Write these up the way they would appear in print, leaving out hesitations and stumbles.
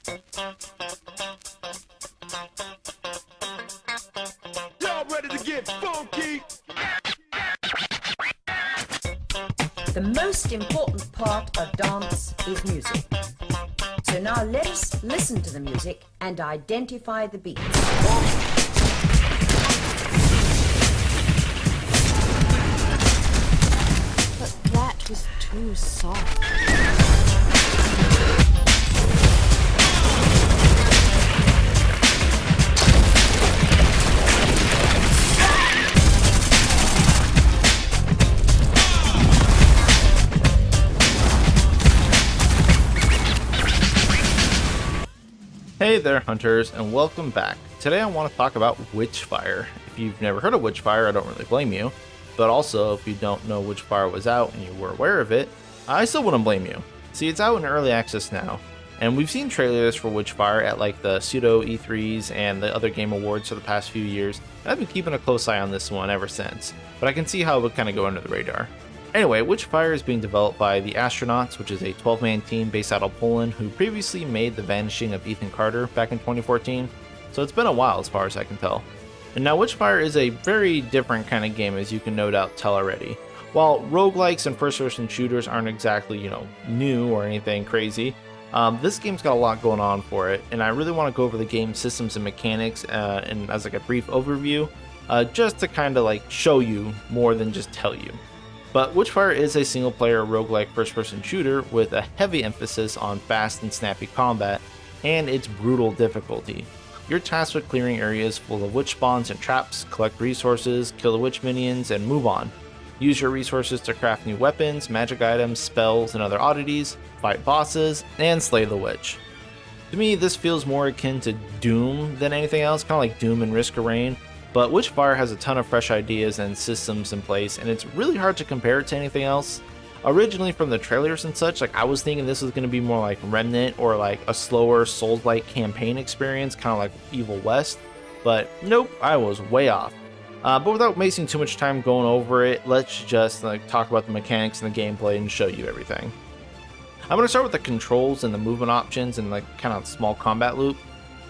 Y'all ready to get funky? The most important part of dance is music. So now let us listen to the music and identify the beats. But that was too soft. Hey there, hunters, and welcome back. Today I want to talk about Witchfire. If you've never heard of Witchfire, I don't really blame you. But also, if you don't know Witchfire was out and you were aware of it, I still wouldn't blame you. See, it's out in early access now, and we've seen trailers for Witchfire at like the pseudo E3s and the other game awards for the past few years, and I've been keeping a close eye on this one ever since, but I can see how it would kind of go under the radar. Anyway, Witchfire is being developed by the Astronauts, which is a 12-man team based out of Poland who previously made The Vanishing of Ethan Carter back in 2014, so it's been a while as far as I can tell. And now Witchfire is a very different kind of game, as you can no doubt tell already. While roguelikes and first-person shooters aren't exactly, new or anything crazy, this game's got a lot going on for it, and I really want to go over the game systems and mechanics and as like a brief overview, just to kind of like show you more than just tell you. But Witchfire is a single-player roguelike first-person shooter with a heavy emphasis on fast and snappy combat, and its brutal difficulty. You're tasked with clearing areas full of witch spawns and traps, collect resources, kill the witch minions, and move on. Use your resources to craft new weapons, magic items, spells, and other oddities, fight bosses, and slay the witch. To me, this feels more akin to Doom than anything else, kind of like Doom and Risk of Rain. But Witchfire has a ton of fresh ideas and systems in place, and it's really hard to compare it to anything else. Originally from the trailers and such, I was thinking this was going to be more like Remnant or like a slower Souls-like campaign experience, kind of like Evil West, but nope, I was way off. But without wasting too much time going over it, let's just talk about the mechanics and the gameplay and show you everything. I'm going to start with the controls and the movement options and kind of small combat loop.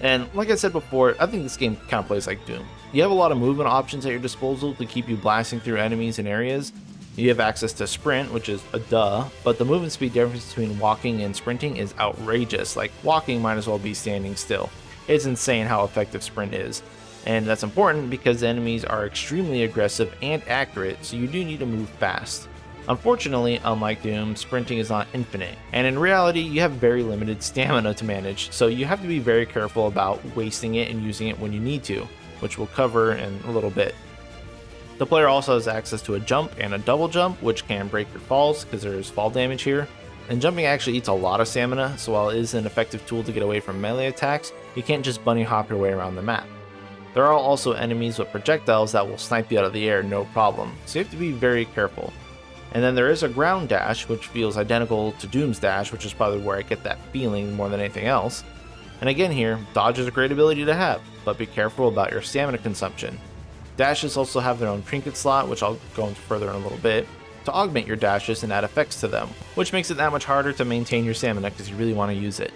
And like I said before, I think this game kind of plays like Doom. You have a lot of movement options at your disposal to keep you blasting through enemies and areas. You have access to sprint, which is a duh, but the movement speed difference between walking and sprinting is outrageous. Like, walking might as well be standing still. It's insane how effective sprint is. And that's important because the enemies are extremely aggressive and accurate, so you do need to move fast. Unfortunately, unlike Doom, sprinting is not infinite, and in reality, you have very limited stamina to manage, so you have to be very careful about wasting it and using it when you need to, which we'll cover in a little bit. The player also has access to a jump and a double jump, which can break your falls because there is fall damage here. And jumping actually eats a lot of stamina, so while it is an effective tool to get away from melee attacks, you can't just bunny hop your way around the map. There are also enemies with projectiles that will snipe you out of the air no problem, so you have to be very careful. And then there is a ground dash, which feels identical to Doom's dash, which is probably where I get that feeling more than anything else. And again here, dodge is a great ability to have, but be careful about your stamina consumption. Dashes also have their own trinket slot, which I'll go into further in a little bit, to augment your dashes and add effects to them, which makes it that much harder to maintain your stamina because you really want to use it.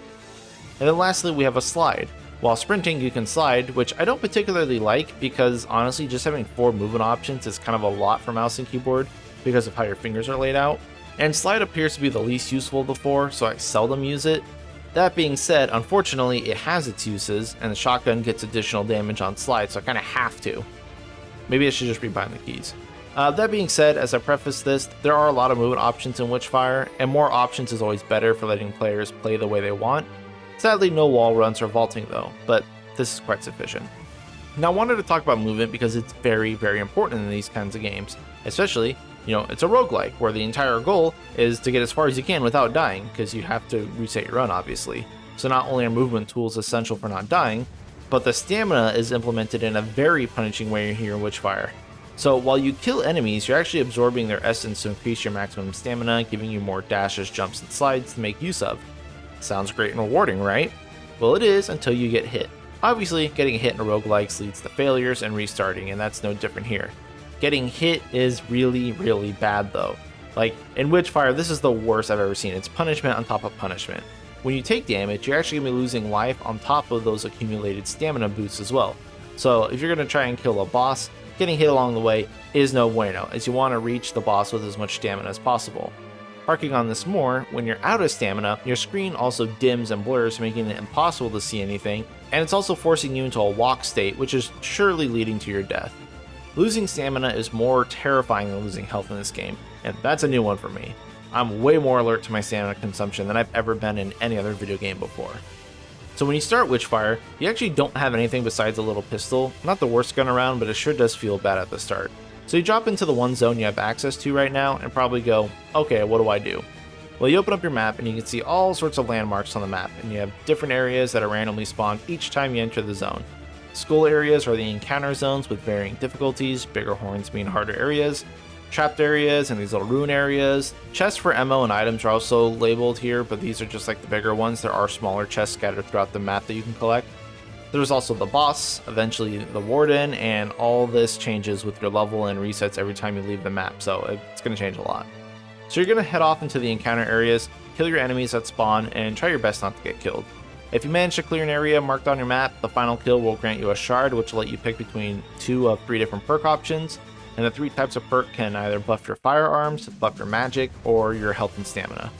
And then lastly, we have a slide. While sprinting, you can slide, which I don't particularly like because honestly, just having 4 movement options is kind of a lot for mouse and keyboard because of how your fingers are laid out. And slide appears to be the least useful of the 4, so I seldom use it. That being said, unfortunately, it has its uses, and the shotgun gets additional damage on slide, so I kind of have to. Maybe I should just rebind the keys. That being said, as I preface this, there are a lot of movement options in Witchfire, and more options is always better for letting players play the way they want. Sadly, no wall runs or vaulting though, but this is quite sufficient. Now I wanted to talk about movement because it's very, very important in these kinds of games, especially, it's a roguelike where the entire goal is to get as far as you can without dying, because you have to reset your run obviously. So not only are movement tools essential for not dying, but the stamina is implemented in a very punishing way here in Witchfire. So while you kill enemies, you're actually absorbing their essence to increase your maximum stamina, giving you more dashes, jumps, and slides to make use of. Sounds great and rewarding, right? Well, it is until you get hit. Obviously, getting hit in a roguelikes leads to failures and restarting, and that's no different here. Getting hit is really, really bad though. Like, in Witchfire, this is the worst I've ever seen. It's punishment on top of punishment. when you take damage, you're actually going to be losing life on top of those accumulated stamina boosts as well. So if you're going to try and kill a boss, getting hit along the way is no bueno, as you want to reach the boss with as much stamina as possible. Harking on this more, when you're out of stamina, your screen also dims and blurs, making it impossible to see anything, and it's also forcing you into a walk state, which is surely leading to your death. Losing stamina is more terrifying than losing health in this game, and that's a new one for me. I'm way more alert to my stamina consumption than I've ever been in any other video game before. So when you start Witchfire, you actually don't have anything besides a little pistol. Not the worst gun around, but it sure does feel bad at the start. So you drop into the one zone you have access to right now and probably go, okay, what do I do? Well, you open up your map and you can see all sorts of landmarks on the map, and you have different areas that are randomly spawned each time you enter the zone. School areas are the encounter zones with varying difficulties, bigger horns being harder areas, trapped areas and these little ruin areas. Chests for ammo and items are also labeled here, but these are just like the bigger ones. There are smaller chests scattered throughout the map that you can collect. There's also the boss, eventually the warden, and all this changes with your level and resets every time you leave the map, so it's going to change a lot. So you're going to head off into the encounter areas, kill your enemies that spawn, and try your best not to get killed. If you manage to clear an area marked on your map, the final kill will grant you a shard, which will let you pick between 2 of 3 different perk options, and the 3 types of perk can either buff your firearms, buff your magic, or your health and stamina.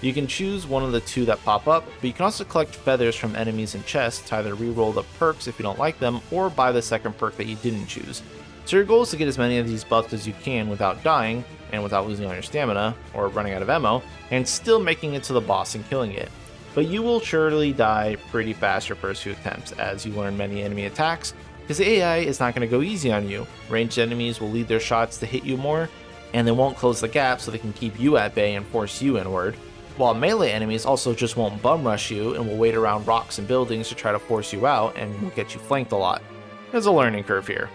You can choose one of the 2 that pop up, but you can also collect feathers from enemies and chests to either reroll the perks if you don't like them, or buy the second perk that you didn't choose. So your goal is to get as many of these buffs as you can without dying, and without losing all your stamina, or running out of ammo, and still making it to the boss and killing it. But you will surely die pretty fast your first few attempts, as you learn many enemy attacks, because the AI is not going to go easy on you. Ranged enemies will lead their shots to hit you more, and they won't close the gap so they can keep you at bay and force you inward. While melee enemies also just won't bum rush you and will wait around rocks and buildings to try to force you out and will get you flanked a lot. There's a learning curve here.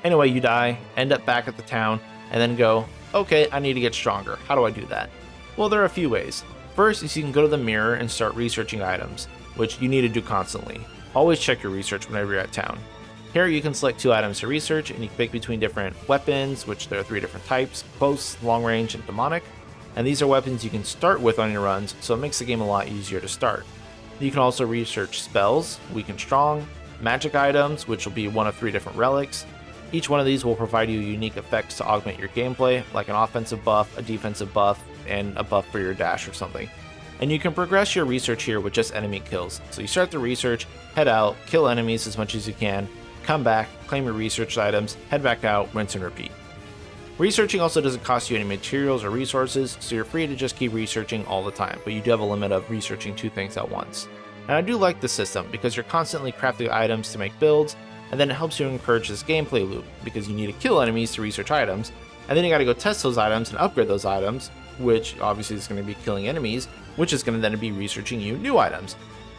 Anyway, you die, end up back at the town, and then go, okay, I need to get stronger. How do I do that? Well, there are a few ways. First is you can go to the mirror and start researching items, which you need to do constantly. Always check your research whenever you're at town. Here you can select 2 items to research, and you can pick between different weapons, which there are 3 different types: close, long range, and demonic. And these are weapons you can start with on your runs, so it makes the game a lot easier to start. You can also research spells, weak and strong, magic items, which will be 1 of 3 different relics. Each one of these will provide you unique effects to augment your gameplay, like an offensive buff, a defensive buff, and a buff for your dash or something. And you can progress your research here with just enemy kills. So you start the research, head out, kill enemies as much as you can, come back, claim your researched items, head back out, rinse and repeat. Researching also doesn't cost you any materials or resources, so you're free to just keep researching all the time, but you do have a limit of researching 2 things at once. And I do like this system because you're constantly crafting items to make builds, and then it helps you encourage this gameplay loop because you need to kill enemies to research items, and then you gotta go test those items and upgrade those items, which obviously is going to be killing enemies, which is going to then be researching you new items.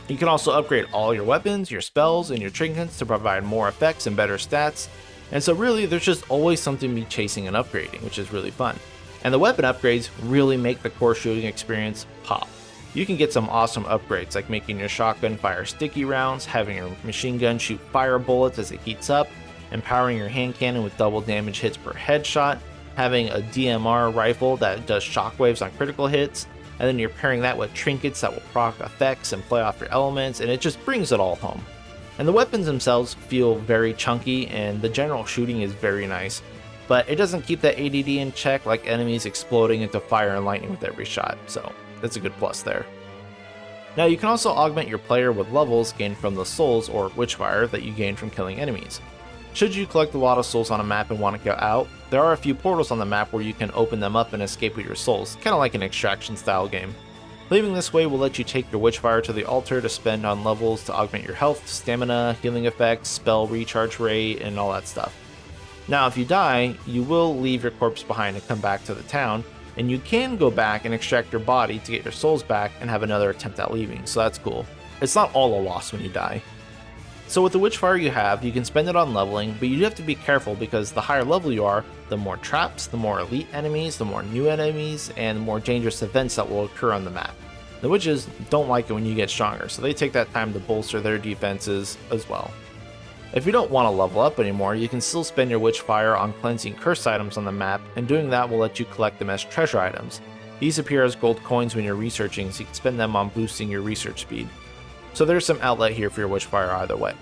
You can also upgrade all your weapons, your spells, and your trinkets to provide more effects and better stats. And so really, there's just always something to be chasing and upgrading, which is really fun. And the weapon upgrades really make the core shooting experience pop. You can get some awesome upgrades, like making your shotgun fire sticky rounds, having your machine gun shoot fire bullets as it heats up, empowering your hand cannon with double damage hits per headshot, having a DMR rifle that does shockwaves on critical hits, and then you're pairing that with trinkets that will proc effects and play off your elements, and it just brings it all home. And the weapons themselves feel very chunky, and the general shooting is very nice, but it doesn't keep that ADD in check like enemies exploding into fire and lightning with every shot, so that's a good plus there. Now you can also augment your player with levels gained from the souls or Witchfire that you gain from killing enemies. Should you collect a lot of souls on a map and want to get out, there are a few portals on the map where you can open them up and escape with your souls, kind of like an extraction style game. Leaving this way will let you take your Witchfire to the altar to spend on levels to augment your health, stamina, healing effects, spell recharge rate, and all that stuff. Now if you die, you will leave your corpse behind and come back to the town, and you can go back and extract your body to get your souls back and have another attempt at leaving, so that's cool. It's not all a loss when you die. So with the Witchfire you can spend it on leveling, but you do have to be careful because the higher level you are, the more traps, the more elite enemies, the more new enemies, and the more dangerous events that will occur on the map. The witches don't like it when you get stronger, so they take that time to bolster their defenses as well. If you don't want to level up anymore, you can still spend your Witchfire on cleansing cursed items on the map, and doing that will let you collect them as treasure items. These appear as gold coins when you're researching, so you can spend them on boosting your research speed. So there's some outlet here for your Witchfire either way.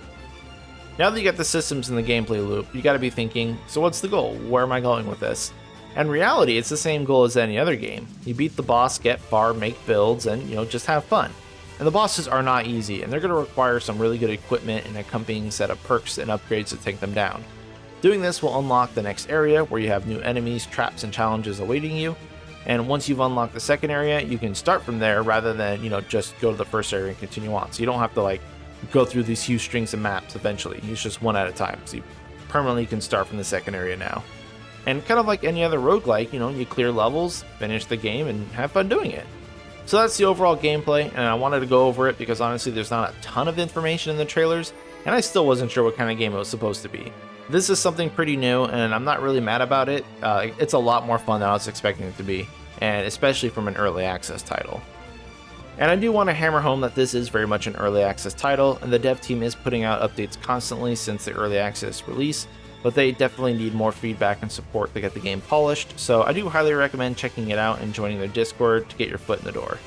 Now that you got the systems in the gameplay loop, you gotta be thinking, so what's the goal? Where am I going with this? And in reality, it's the same goal as any other game. You beat the boss, get far, make builds, and just have fun. And the bosses are not easy, and they're gonna require some really good equipment and accompanying set of perks and upgrades to take them down. Doing this will unlock the next area where you have new enemies, traps, and challenges awaiting you. And once you've unlocked the second area, you can start from there rather than, just go to the first area and continue on. So you don't have to go through these huge strings of maps eventually. It's just one at a time. So you permanently can start from the second area now. And kind of like any other roguelike, you clear levels, finish the game, and have fun doing it. So that's the overall gameplay, and I wanted to go over it because honestly there's not a ton of information in the trailers, and I still wasn't sure what kind of game it was supposed to be. This is something pretty new, and I'm not really mad about it. It's a lot more fun than I was expecting it to be, and especially from an early access title. And I do want to hammer home that this is very much an early access title, and the dev team is putting out updates constantly since the early access release, but they definitely need more feedback and support to get the game polished, so I do highly recommend checking it out and joining their Discord to get your foot in the door.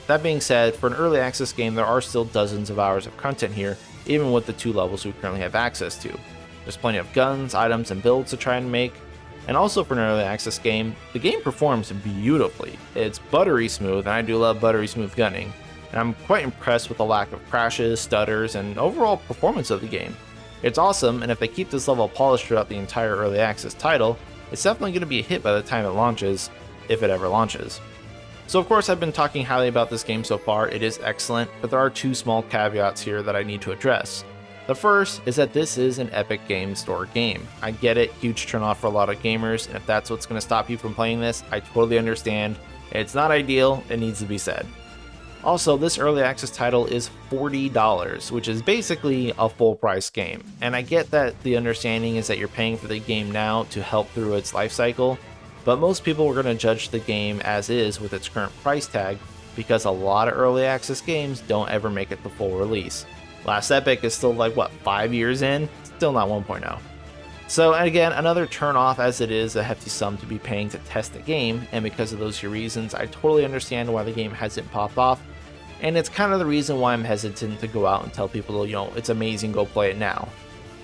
That being said, for an early access game, there are still dozens of hours of content here, even with the 2 levels we currently have access to. There's plenty of guns, items, and builds to try and make, and also for an early access game, the game performs beautifully. It's buttery smooth, and I do love buttery smooth gunning, and I'm quite impressed with the lack of crashes, stutters, and overall performance of the game. It's awesome, and if they keep this level polished throughout the entire early access title, it's definitely going to be a hit by the time it launches, if it ever launches. So of course I've been talking highly about this game so far. It is excellent, but there are 2 small caveats here that I need to address. The first is that this is an Epic Games Store game. I get it, huge turnoff for a lot of gamers, and if that's what's going to stop you from playing this, I totally understand. It's not ideal, it needs to be said. Also, this early access title is $40, which is basically a full price game. And I get that the understanding is that you're paying for the game now to help through its life cycle, but most people are going to judge the game as is with its current price tag because a lot of early access games don't ever make it to full release. Last Epic is still 5 years in? Still not 1.0. So again, another turn off as it is a hefty sum to be paying to test the game, and because of those 2 reasons, I totally understand why the game hasn't popped off, and it's kind of the reason why I'm hesitant to go out and tell people, it's amazing, go play it now.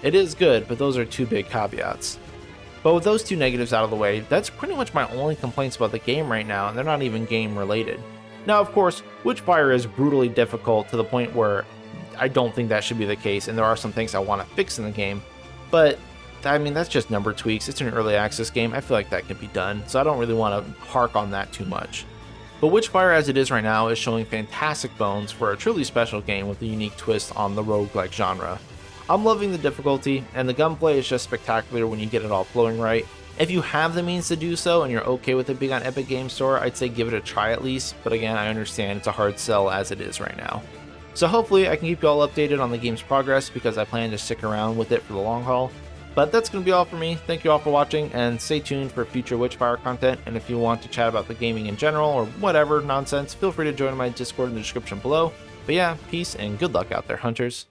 It is good, but those are 2 big caveats. But with those 2 negatives out of the way, that's pretty much my only complaints about the game right now, and they're not even game related. Now of course, Witchfire is brutally difficult to the point where I don't think that should be the case, and there are some things I want to fix in the game, but that's just number tweaks. It's an early access game. I feel like that can be done, so I don't really want to hark on that too much. But Witchfire as it is right now is showing fantastic bones for a truly special game with a unique twist on the roguelike genre. I'm loving the difficulty, and the gunplay is just spectacular when you get it all flowing right. If you have the means to do so and you're okay with it being on Epic Games Store, I'd say give it a try at least, but again, I understand it's a hard sell as it is right now. So hopefully I can keep you all updated on the game's progress because I plan to stick around with it for the long haul. But that's going to be all for me. Thank you all for watching, and stay tuned for future Witchfire content, and if you want to chat about the gaming in general or whatever nonsense, feel free to join my Discord in the description below. But yeah, peace and good luck out there, hunters.